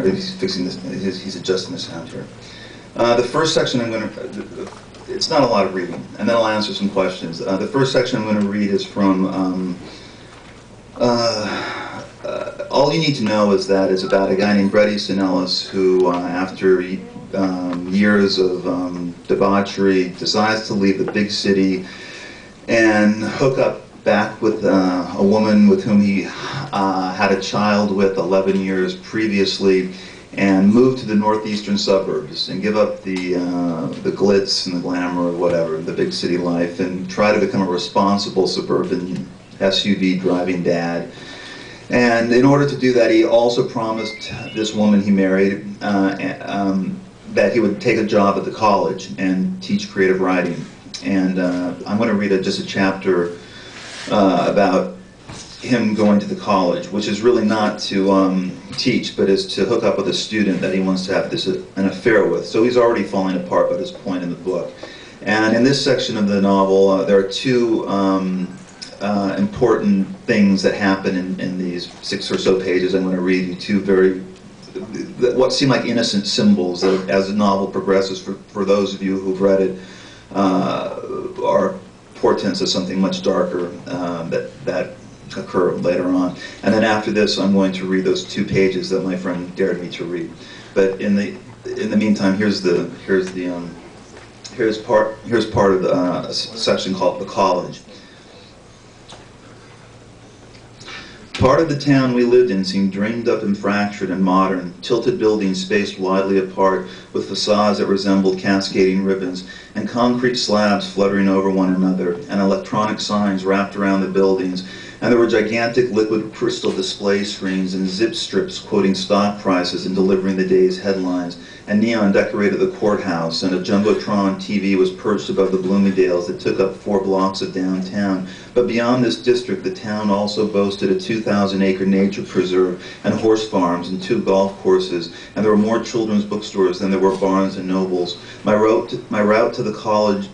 or he's fixing this, he's adjusting the sound here. The first section I'm going to, it's not a lot of reading, and then I'll answer some questions. The first section I'm going to read is from, all you need to know is that it's about a guy named Bret Easton Ellis who, after years of debauchery, decides to leave the big city and hook up back with a woman with whom he had a child with 11 years previously, and move to the northeastern suburbs and give up the glitz and the glamour or whatever, the big city life, and try to become a responsible suburban SUV driving dad. And in order to do that, he also promised this woman he married that he would take a job at the college and teach creative writing. And I'm going to read just a chapter about him going to the college, which is really not to teach, but is to hook up with a student that he wants to have an affair with. So he's already falling apart by this point in the book. And in this section of the novel, there are two important things that happen in these 6 or so pages. I'm going to read you two what seem like innocent symbols that, as the novel progresses, for those of you who've read it, are portents of something much darker that occur later on. And then after this, I'm going to read those 2 pages that my friend dared me to read. But in the meantime, here's part of a section called The College. Part of the town we lived in seemed drained up and fractured and modern, tilted buildings spaced widely apart with facades that resembled cascading ribbons, and concrete slabs fluttering over one another, and electronic signs wrapped around the buildings, and there were gigantic liquid crystal display screens and zip strips quoting stock prices and delivering the day's headlines, and neon decorated the courthouse, and a jumbotron TV was perched above the Bloomingdales that took up 4 blocks of downtown. But beyond this district, the town also boasted a 2,000-acre nature preserve and horse farms and 2 golf courses, and there were more children's bookstores than there were Barnes and Nobles. My route to the college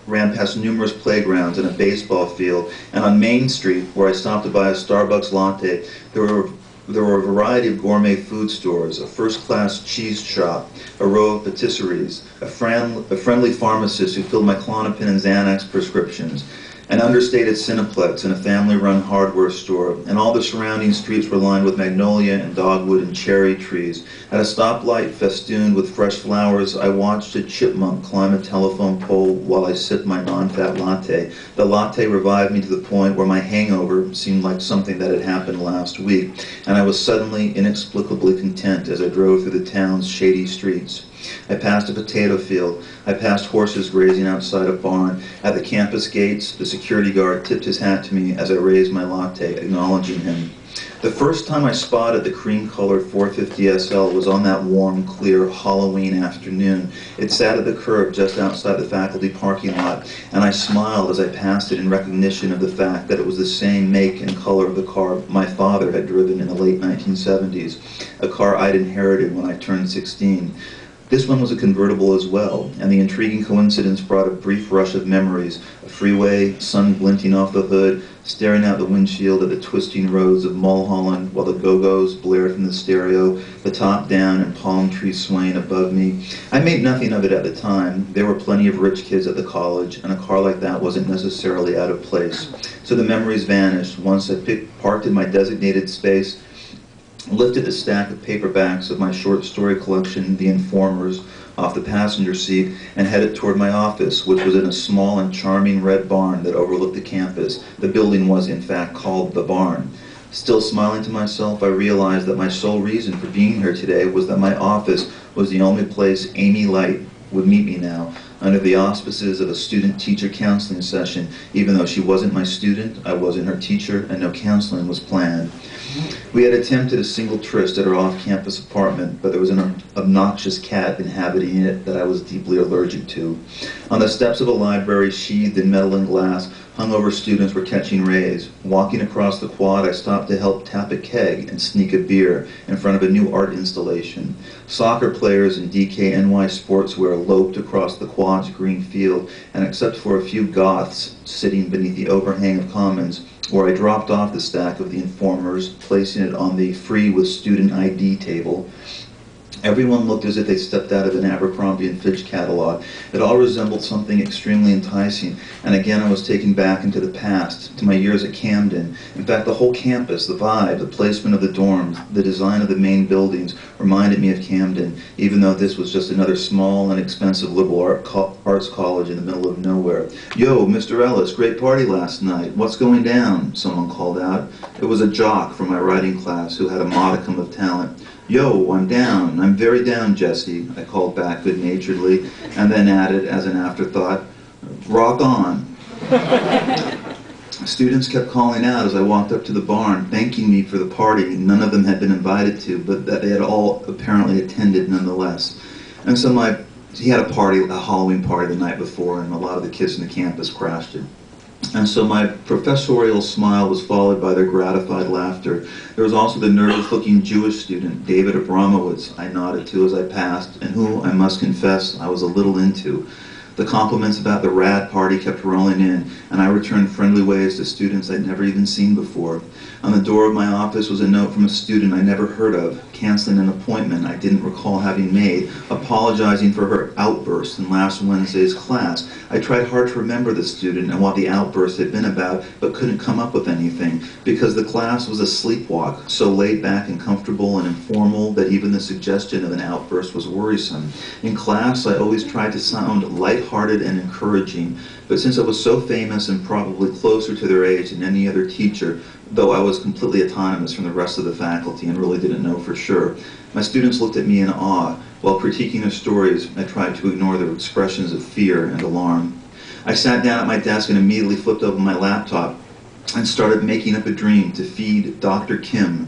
ran past numerous playgrounds and a baseball field, and on Main Street, where I stopped to buy a Starbucks latte, there were a variety of gourmet food stores, a first-class cheese shop, a row of patisseries, a friendly pharmacist who filled my Klonopin and Xanax prescriptions, an understated Cineplex and a family-run hardware store, and all the surrounding streets were lined with magnolia and dogwood and cherry trees. At a stoplight festooned with fresh flowers, I watched a chipmunk climb a telephone pole while I sipped my non-fat latte. The latte revived me to the point where my hangover seemed like something that had happened last week, and I was suddenly inexplicably content as I drove through the town's shady streets. I passed a potato field. I passed horses grazing outside a barn. At the campus gates, the security guard tipped his hat to me as I raised my latte, acknowledging him. The first time I spotted the cream-colored 450 SL was on that warm, clear Halloween afternoon. It sat at the curb just outside the faculty parking lot, and I smiled as I passed it in recognition of the fact that it was the same make and color of the car my father had driven in the late 1970s, a car I'd inherited when I turned 16. This one was a convertible as well, and the intriguing coincidence brought a brief rush of memories. A freeway, sun glinting off the hood, staring out the windshield at the twisting roads of Mulholland while the Go-Go's blared from the stereo, the top down and palm trees swaying above me. I made nothing of it at the time. There were plenty of rich kids at the college, and a car like that wasn't necessarily out of place. So the memories vanished once I parked in my designated space, lifted the stack of paperbacks of my short story collection, The Informers, off the passenger seat and headed toward my office, which was in a small and charming red barn that overlooked the campus. The building was, in fact, called The Barn. Still smiling to myself, I realized that my sole reason for being here today was that my office was the only place Amy Light would meet me now, under the auspices of a student-teacher counseling session. Even though she wasn't my student, I wasn't her teacher, and no counseling was planned. We had attempted a single tryst at her off-campus apartment, but there was an obnoxious cat inhabiting it that I was deeply allergic to. On the steps of a library sheathed in metal and glass, Hungover students were catching rays. Walking across the quad, I stopped to help tap a keg and sneak a beer in front of a new art installation. Soccer players in DKNY sportswear loped across the quad's green field, and except for a few goths sitting beneath the overhang of Commons, where I dropped off the stack of the Informers, placing it on the free with student ID table, everyone looked as if they stepped out of an Abercrombie & Fitch catalog. It all resembled something extremely enticing, and again I was taken back into the past, to my years at Camden. In fact, the whole campus, the vibe, the placement of the dorms, the design of the main buildings reminded me of Camden, even though this was just another small and expensive liberal arts college in the middle of nowhere. "Yo, Mr. Ellis, great party last night. What's going down?" someone called out. It was a jock from my writing class who had a modicum of talent. "Yo, I'm down. I'm very down, Jesse," I called back good-naturedly, and then added, as an afterthought, "Rock on." Students kept calling out as I walked up to the barn, thanking me for the party none of them had been invited to, but that they had all apparently attended nonetheless. And so he had a Halloween party the night before, and a lot of the kids in the campus crashed it. And so my professorial smile was followed by their gratified laughter. There was also the nervous-looking Jewish student, David Abramowitz, I nodded to as I passed, and who, I must confess, I was a little into. The compliments about the rad party kept rolling in, and I returned friendly waves to students I'd never even seen before. On the door of my office was a note from a student I never heard of, canceling an appointment I didn't recall having made, apologizing for her outburst in last Wednesday's class. I tried hard to remember the student and what the outburst had been about, but couldn't come up with anything, because the class was a sleepwalk, so laid back and comfortable and informal that even the suggestion of an outburst was worrisome. In class, I always tried to sound lighthearted and encouraging, but since I was so famous and probably closer to their age than any other teacher, though I was completely autonomous from the rest of the faculty and really didn't know for sure, my students looked at me in awe. While critiquing their stories, I tried to ignore their expressions of fear and alarm. I sat down at my desk and immediately flipped open my laptop and started making up a dream to feed Dr. Kim,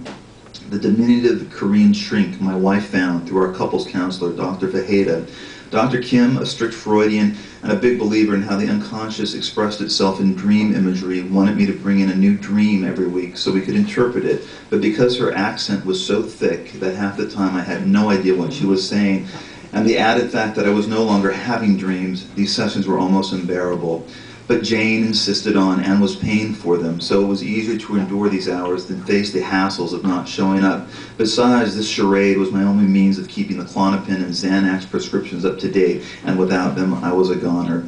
the diminutive Korean shrink my wife found through our couples counselor, Dr. Fajeda. Dr. Kim, a strict Freudian and a big believer in how the unconscious expressed itself in dream imagery, wanted me to bring in a new dream every week so we could interpret it. But because her accent was so thick that half the time I had no idea what she was saying, and the added fact that I was no longer having dreams, these sessions were almost unbearable. But Jane insisted on and was paying for them, so it was easier to endure these hours than face the hassles of not showing up. Besides, this charade was my only means of keeping the Klonopin and Xanax prescriptions up to date, and without them, I was a goner.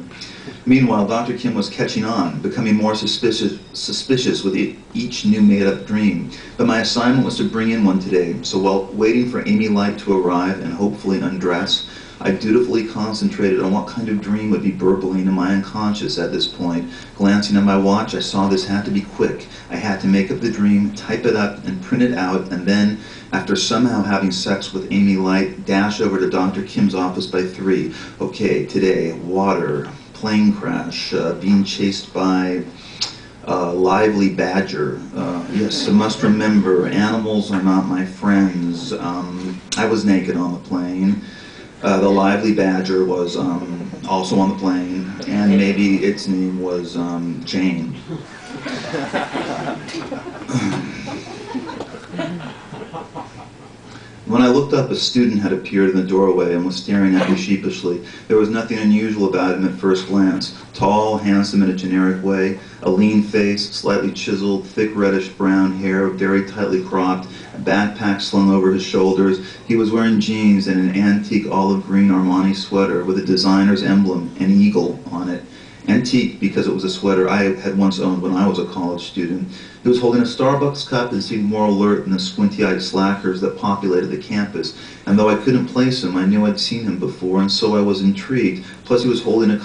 Meanwhile, Dr. Kim was catching on, becoming more suspicious with each new made-up dream. But my assignment was to bring in one today, so while waiting for Amy Light to arrive and hopefully undress, I dutifully concentrated on what kind of dream would be burbling in my unconscious at this point. Glancing at my watch, I saw this had to be quick. I had to make up the dream, type it up, and print it out, and then, after somehow having sex with Amy Light, dash over to Dr. Kim's office by 3. Okay, today, water, plane crash, being chased by lively badger. Yes, I must remember, animals are not my friends. I was naked on the plane. The lively badger was also on the plane, and maybe its name was Jane. When I looked up, a student had appeared in the doorway and was staring at me sheepishly. There was nothing unusual about him at first glance. Tall, handsome in a generic way, a lean face, slightly chiseled, thick reddish-brown hair, very tightly cropped, a backpack slung over his shoulders. He was wearing jeans and an antique olive-green Armani sweater with a designer's emblem, an eagle, on it. Antique because it was a sweater I had once owned when I was a college student. He was holding a Starbucks cup and seemed more alert than the squinty-eyed slackers that populated the campus. And though I couldn't place him, I knew I'd seen him before, and so I was intrigued. Plus he was holding a